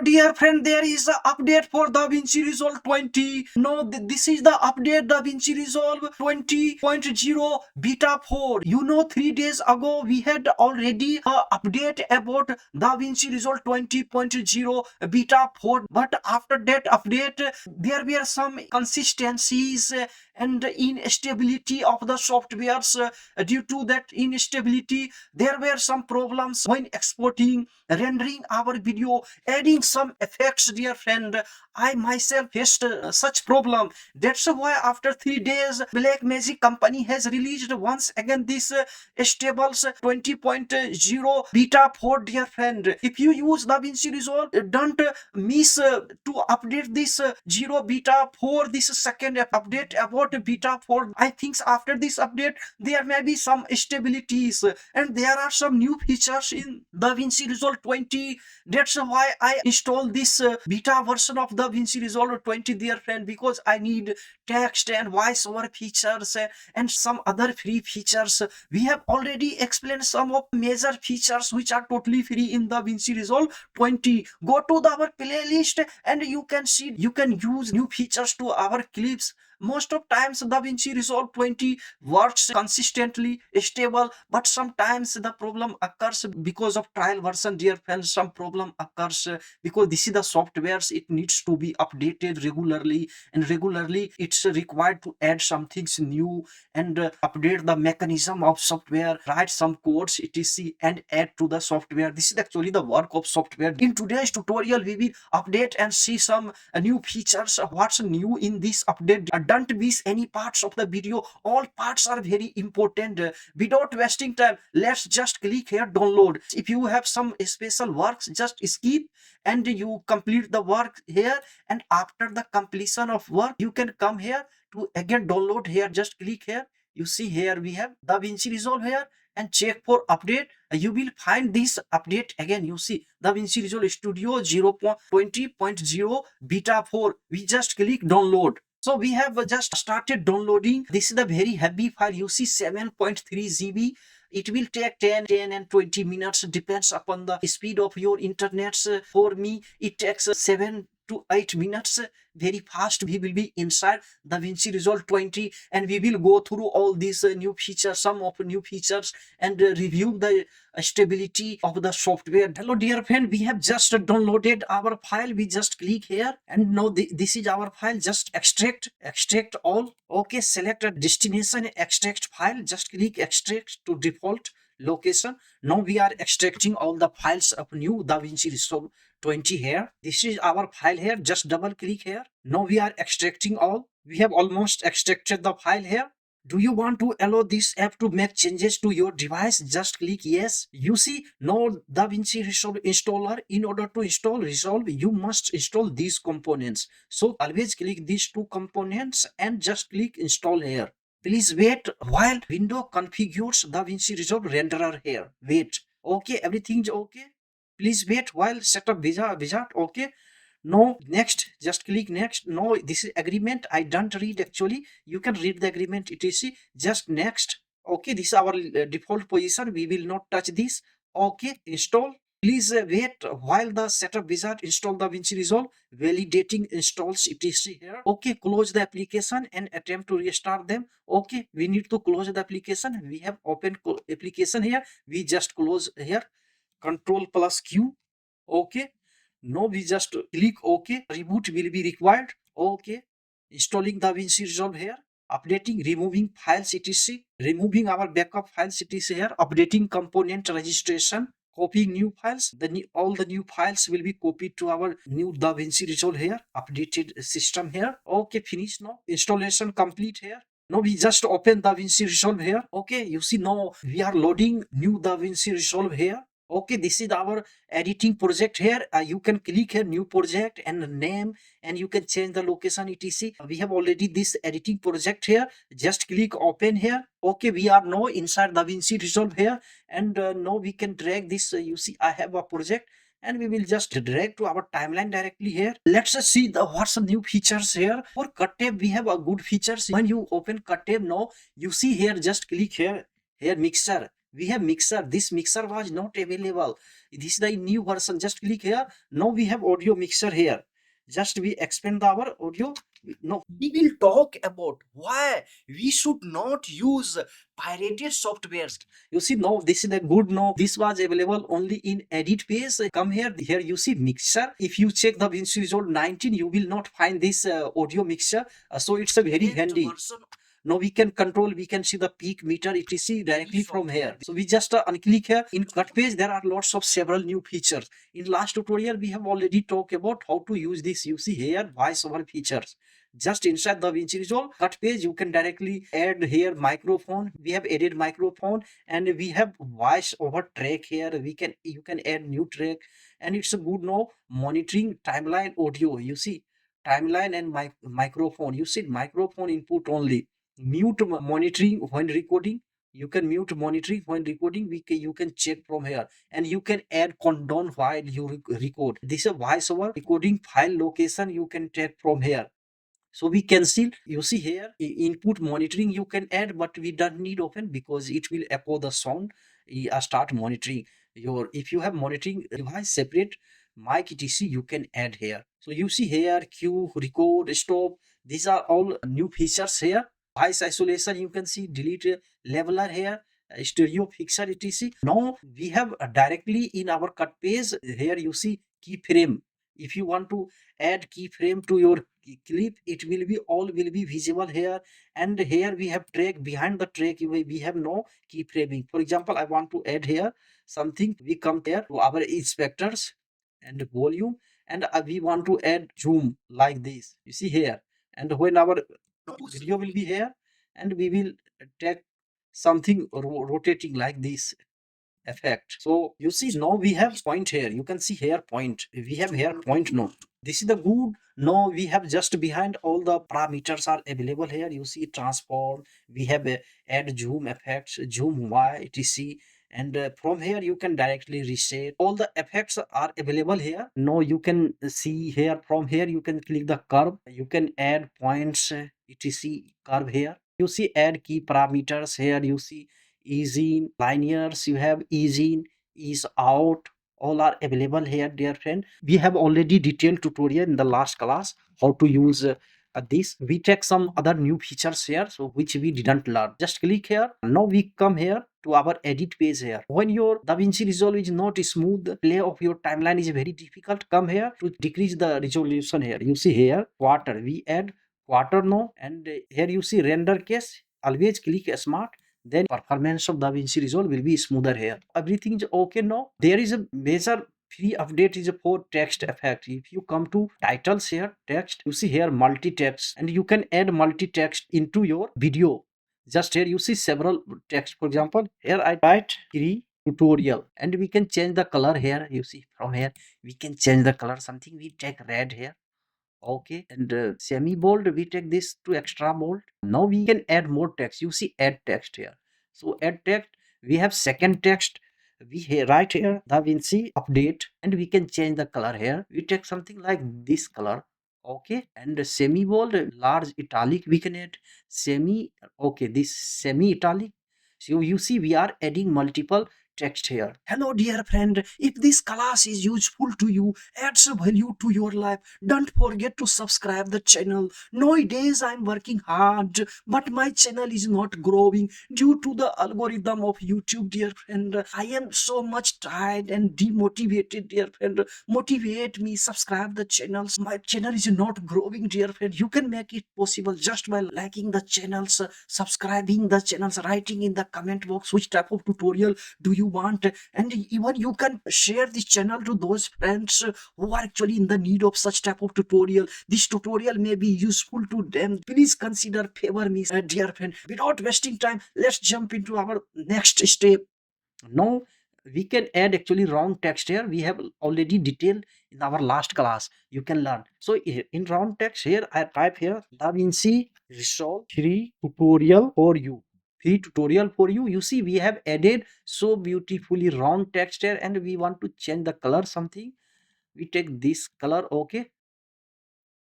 dear friend, there is an update for DaVinci Resolve 20. No, this is the update DaVinci Resolve 20.0 beta 4. 3 days ago we had already a update about DaVinci Resolve 20.0 beta 4, but after that update there were some consistencies and instability of the softwares. Due to that instability, there were some problems when exporting, rendering our video, adding some effects. Dear friend, I myself faced such problem. That's why after 3 days Blackmagic company has released once again this stables 20.0 beta 4. Dear friend, if you use DaVinci Resolve, don't miss to update this 0 beta 4, this second update about beta 4. I think after this update there may be some stabilities and there are some new features in DaVinci Resolve 20. That's why I installed this beta version of DaVinci Resolve 20, dear friend, because I need text and voiceover features and some other free features. We have already explained some of major features which are totally free in DaVinci Resolve 20. Go to our playlist and you can see, you can use new features to our clips. Most of times DaVinci Resolve 20 works consistently stable, but sometimes the problem occurs because of trial version, dear friends. Some problem occurs because this is the softwares, it needs to be updated regularly, and regularly it's required to add some things new and update the mechanism of software, write some codes etc and add to the software. This is actually the work of software. In today's tutorial we will update and see some new features, what's new in this update. Don't miss any parts of the video, all parts are very important. Without wasting time, let's just click here download. If you have some special works, just skip and you complete the work here, and after the completion of work you can come here to again download. Here just click here, you see here we have DaVinci Resolve here, and check for update. You will find this update again. You see DaVinci Resolve Studio 0.20.0 beta 4. We just click download. So we have just started downloading. This is the very heavy file. You see 7.3 GB. It will take 10 and 20 minutes, depends upon the speed of your internet. For me it takes 7 to 8 minutes. Very fast we will be inside DaVinci Resolve 20, and we will go through all these new features, some of new features, and review the stability of the software. Hello dear friend, we have just downloaded our file. We just click here and now this is our file. Just extract all. Okay, select a destination, extract file, just click extract to default location. Now we are extracting all the files of new DaVinci Resolve 20 here. This is our file here. Just double click here. Now we are extracting all. We have almost extracted the file here. Do you want to allow this app to make changes to your device? Just click yes. You see now DaVinci Resolve installer. In order to install Resolve, you must install these components. So always click these two components and just click install here. Please wait while window configures DaVinci Resolve renderer here. Wait. Okay, everything is okay. Please wait while setup wizard. Okay. No, next, just click next. No, this is agreement. I don't read actually. You can read the agreement etc. Just next. Okay, this is our default position. We will not touch this. Okay, install. Please wait while the setup wizard install DaVinci Resolve. Validating installs etc. here. Okay, close the application and attempt to restart them. Okay, we need to close the application. We have open application here. We just close here. Control plus Q. Okay. Now we just click OK. Reboot will be required. Okay. Installing DaVinci Resolve here. Updating, removing files etc. Removing our backup files etc. here. Updating component registration. Copying new files. All the new files will be copied to our new DaVinci Resolve here. Updated system here. Okay, finish now. Installation complete here. Now we just open DaVinci Resolve here. Okay, you see now we are loading new DaVinci Resolve here. Okay, this is our editing project here. You can click here new project and name, and you can change the location etc. We have already this editing project here. Just click open here. Okay, we are now inside DaVinci Resolve here, and now we can drag this. You see I have a project, and we will just drag to our timeline directly here. Let's see what's some new features here. For cut tab we have a good features. When you open cut tab now, you see here, just click here mixer. we have mixer. This mixer was not available. This is the new version. Just click here. Now we have audio mixer here. Just we expand our audio. No, we will talk about why we should not use pirated softwares. You see, no, this is a good. No, this was available only in edit page. Come here. Here you see mixer. If you check the DaVinci Resolve 19, you will not find this audio mixer. So it's a very handy. Now we can control, we can see the peak meter etc directly from here. So we just unclick here. In cut page there are lots of several new features. In last tutorial we have already talked about how to use this. You see here voiceover features. Just inside the DaVinci Resolve cut page you can directly add here microphone. We have added microphone and we have voice over track here. You can add new track, and it's a good now monitoring timeline audio. You see timeline and microphone. You see microphone input only. Mute monitoring when recording. You can mute monitoring when recording. You can check from here, and you can add countdown while you record. This is a voiceover recording file location. You can take from here. So we can see, you see here input monitoring you can add, but we don't need open because it will echo the sound. Start monitoring your, if you have monitoring device separate mic etc you can add here. So you see here cue, record, stop. These are all new features here. Voice isolation you can see, delete leveler here, stereo fixer etc. Now we have directly in our cut page here you see keyframe. If you want to add keyframe to your clip, it will be all will be visible here. And here we have track. Behind the track we have no keyframing. For example, I want to add here something. We come here to our inspectors and volume, and we want to add zoom like this, you see here. And when our video will be here, and we will take something rotating like this effect. So you see now we have point here. You can see here point. We have here point now. This is the good. Now we have just behind all the parameters are available here. You see transform. We have a add zoom effects, zoom Y, etc. And from here you can directly reset. All the effects are available here. Now you can see here, from here you can click the curve. You can add points, etc. curve here. You see add key parameters here. You see ease in, linears, you have ease in, ease out, all are available here dear friend. We have already detailed tutorial in the last class how to use this. We take some other new features here, so which we didn't learn. Just click here. Now we come here to our edit page here. When your DaVinci Resolve is not smooth, play of your timeline is very difficult, come here to decrease the resolution here. You see here quarter, we add quarter now, and here you see render case. Always click smart, then performance of DaVinci Resolve will be smoother here. Everything is okay now. There is a major free update is for text effect. If you come to titles here, text, you see here multi-text, and you can add multi-text into your video. Just here you see several text. For example, here I write 3 tutorial, and we can change the color here. You see from here we can change the color. Something we take red here. Okay, and semi bold, we take this to extra bold. Now we can add more text. You see add text here. So add text, we have second text. We write here DaVinci update, and we can change the color here. We take something like this color. Okay, and semi bold, large italic we can add. Semi, okay, this semi italic. So you see we are adding multiple text here. Hello dear friend, if this class is useful to you, adds value to your life, don't forget to subscribe the channel. Nowadays I'm working hard, but my channel is not growing due to the algorithm of YouTube, dear friend. I am so much tired and demotivated, dear friend. Motivate me, subscribe the channels. My channel is not growing, dear friend. You can make it possible just by liking the channels, subscribing the channels, writing in the comment box which type of tutorial do you want, and even you can share this channel to those friends who are actually in the need of such type of tutorial. This tutorial may be useful to them. Please consider favor me, dear friend. Without wasting time, let's jump into our next step. Now we can add actually round text here. We have already detailed in our last class. You can learn. So in round text here, I type here DaVinci Resolve 3 tutorial for you. 3 tutorial for you. You see we have added so beautifully round text here, and we want to change the color something. We take this color. Okay,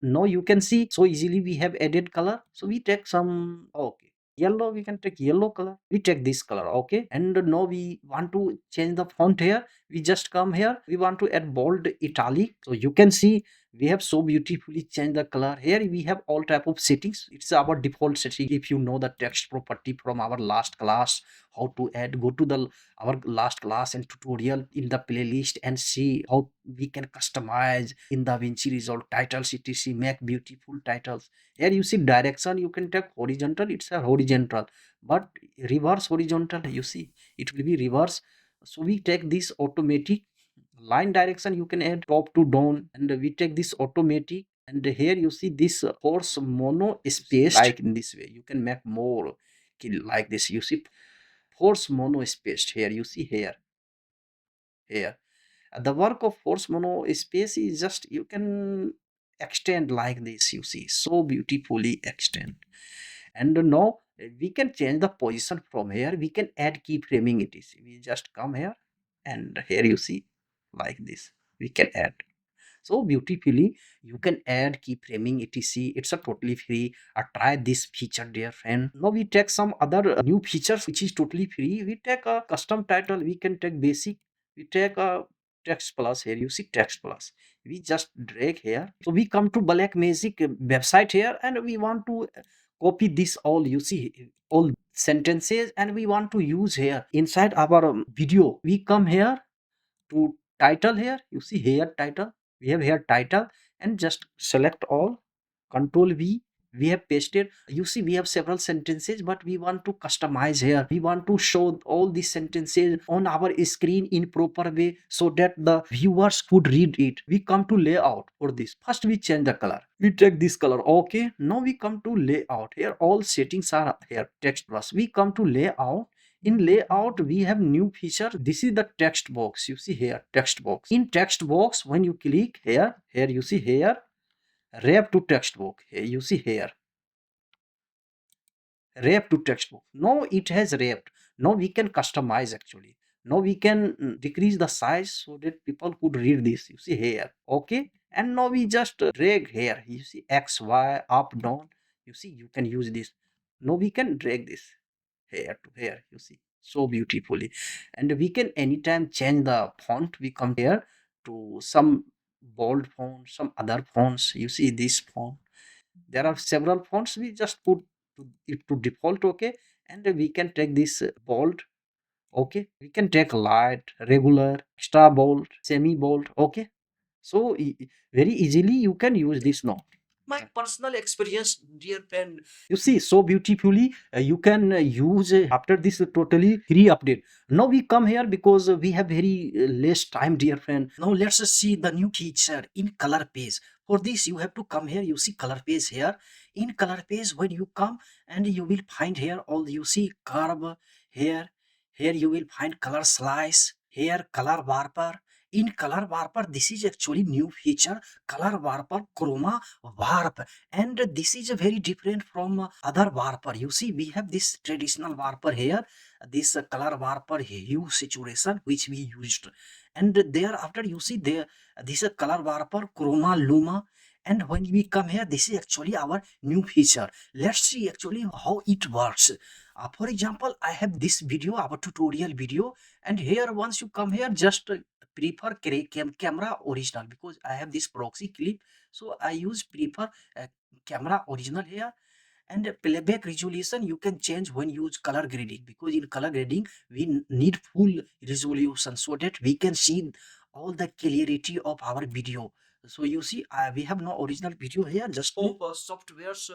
now you can see so easily we have added color. So we take some, okay, Yellow, we can take yellow color, we take this color. Okay, and now we want to change the font here. We just come here, we want to add bold italic. So you can see we have so beautifully changed the color. Here we have all type of settings. It's our default setting. If you know the text property from our last class, how to add, go to the our last class and tutorial in the playlist and see how we can customize in DaVinci Resolve titles etc, make beautiful titles. Here you see direction, you can take horizontal, it's a horizontal, but reverse horizontal, you see it will be reverse. So we take this automatic. Line direction you can add top to down, and we take this automatic. And here you see this force mono spaced, like in this way you can make more like this. You see force mono spaced. Here you see here the work of force mono space is just you can extend like this. You see so beautifully extend. And now we can change the position. From here we can add keyframing etc. We just come here, and here you see like this we can add so beautifully. You can add keyframing etc. It's a totally free. Try this feature dear friend. Now we take some other new features which is totally free. We take a custom title, we can take basic, we take a text plus. Here you see text plus, we just drag here. So we come to Blackmagic website here, and we want to copy this all. You see all sentences, and we want to use here inside our video. We come here to title. Here you see here title, we have here title, and just select all, control V, we have pasted. You see we have several sentences, but we want to customize here. We want to show all these sentences on our screen in proper way so that the viewers could read it. We come to layout. For this first we change the color, we take this color. Okay, now we come to layout. Here all settings are here. Text plus, we come to layout. In layout we have new feature. This is the text box. You see here text box. In text box when you click here you see here wrap to text box. Here you see here wrap to text box. Now it has wrapped. Now we can customize actually. Now we can decrease the size so that people could read this. You see here. Okay, and now we just drag here. You see X Y up down. You see you can use this. Now we can drag this here to here. You see so beautifully. And we can anytime change the font. We come here to some bold font, some other fonts. You see this font, there are several fonts. We just put it to default. Okay, and we can take this bold. Okay, we can take light, regular, extra bold, semi bold. Okay, so very easily you can use this now. My personal experience dear friend, you see so beautifully you can use after this totally free update. Now we come here because we have very less time dear friend. Now let's see the new feature in color page. For this you have to come here. You see color page here. In color page when you come, and you will find here all. You see curve here. Here you will find color slice, here color warper. In color warper this is actually new feature, color warper chroma warp. And this is very different from other warper. You see we have this traditional warper here, this color warper hue saturation which we used. And thereafter you see there this color warper chroma luma. And when we come here, this is actually our new feature. Let's see actually how it works. For example, I have this video, our tutorial video, and here once you come here, just prefer camera original, because I have this proxy clip, so I use prefer camera original here. And playback resolution you can change when you use color grading, because in color grading we need full resolution so that we can see all the clarity of our video. So you see we have no original video here, just softwares.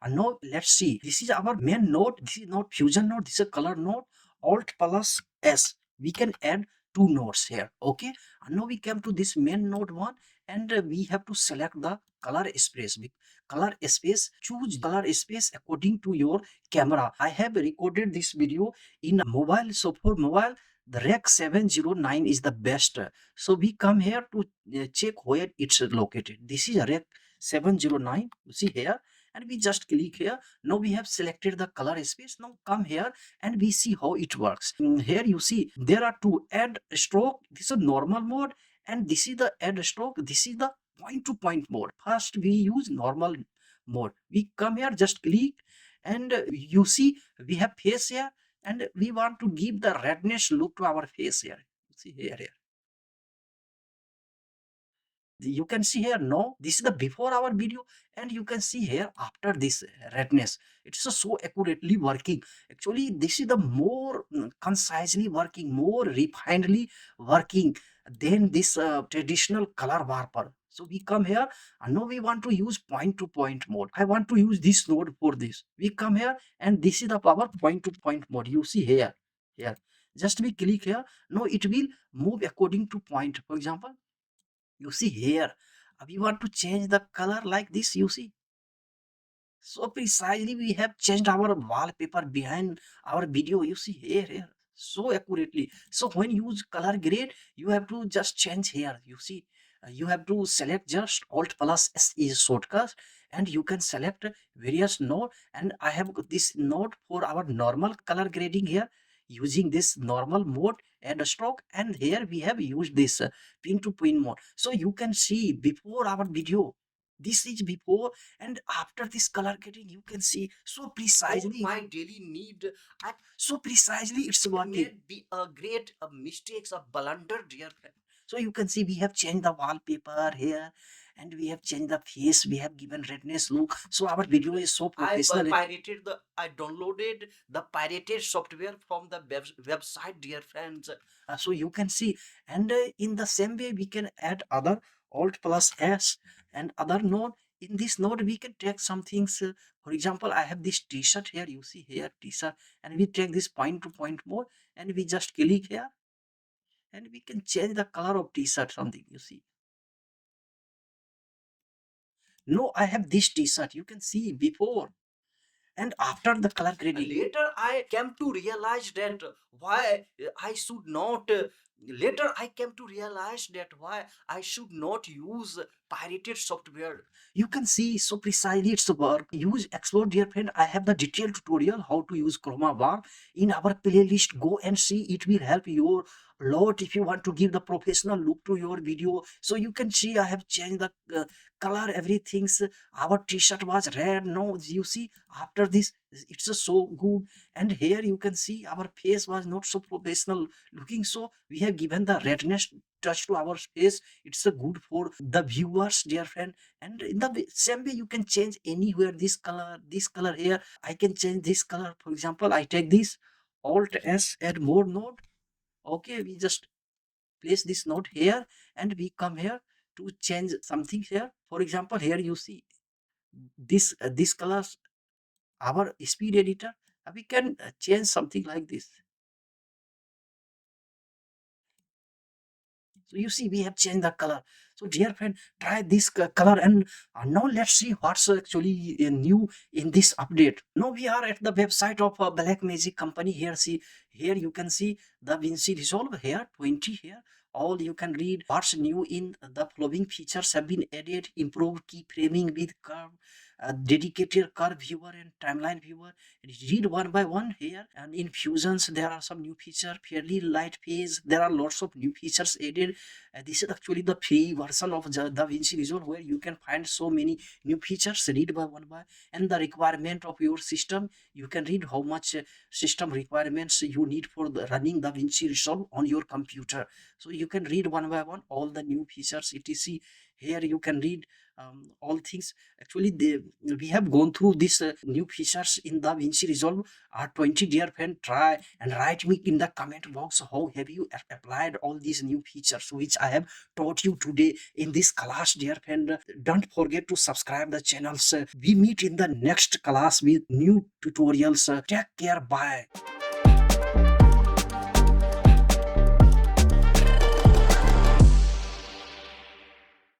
Now let's see, this is our main node. This is not fusion node, this is a color node. Alt plus S, we can add two nodes here. Okay, and now we come to this main node one, and we have to select the color space. Color space, choose color space according to your camera. I have recorded this video in mobile, so for mobile the rec 709 is the best. So we come here to check where it's located. This is a rec 709, you see here, and we just click here. Now we have selected the color space. Now come here and we see how it works. Here you see there are two, add stroke, this is normal mode, and this is the add stroke, this is the point to point mode. First we use normal mode. We come here, just click, And you see we have face here, and we want to give the redness look to our face here. See here, you can see here, no, this is the before our video, and you can see here after this redness. It's so accurately working. Actually this is the more concisely working, more refinedly working than this traditional color warper. So we come here, and now we want to use point to point mode. I want to use this node for this. We come here, and this is the power point to point mode. You see here, just we click here, now it will move according to point. For example, you see here, we want to change the color like this. You see, so precisely we have changed our wallpaper behind our video. You see here, so accurately. So when you use color grade, you have to just change here. You see, you have to select just Alt plus S is shortcut, and you can select various node. And I have got this node for our normal color grading here, using this normal mode and stroke. And here we have used this pin to pin mode. So you can see before our video, this is before, and after this color grading, you can see so precisely my daily need. So precisely it's working. Be a great mistakes, a blunder, dear friend. So you can see we have changed the wallpaper here, and we have changed the face. We have given redness look. So our video is so professional. I downloaded the pirated software from the website, dear friends. So you can see, and in the same way we can add other Alt plus S and other node. In this node we can take some things. For example, I have this t-shirt here. You see here t-shirt, and we take this point to point mode, and we just click here, and we can change the color of t-shirt, something. You see, no, I have this t-shirt. You can see before and after the color grading. Later I came to realize that why I should not later I came to realize that why I should not use pirated software. You can see so precisely it's work. Use explore, dear friend. I have the detailed tutorial how to use chroma bar in our playlist. Go and see, it will help you a lot if you want to give the professional look to your video. So you can see I have changed the color, everything. Our t-shirt was red. No, you see after this it's so good. And here you can see our face was not so professional looking, so we have given the redness touch to our face. It's a good for the viewers, dear friend. And in the same way you can change anywhere this color here. I can change this color. For example, I take this Alt S, add more node. Okay, we just place this node here, and we come here to change something here. For example, here you see this colors, our speed editor. We can change something like this. So you see we have changed the color. So dear friend, try this color. And now let's see what's actually new in this update. Now we are at the website of Blackmagic company. Here, see, here you can see DaVinci Resolve here 20 here. All you can read what's new in the following features have been added: improved keyframing with curve, dedicated curve viewer and timeline viewer. Read one by one here. And in fusions there are some new features. Fairly light phase, there are lots of new features added. This is actually the free version of DaVinci Resolve, where you can find so many new features. Read by one by. And the requirement of your system, you can read how much system requirements you need for the running DaVinci Resolve on your computer. So you can read one by one all the new features, etc. Here you can read all things. Actually we have gone through this new features in DaVinci Resolve R20. Dear friend, try and write me in the comment box how have you applied all these new features which I have taught you today in this class, dear friend. Don't forget to subscribe the channels. We meet in the next class with new tutorials. Take care, bye.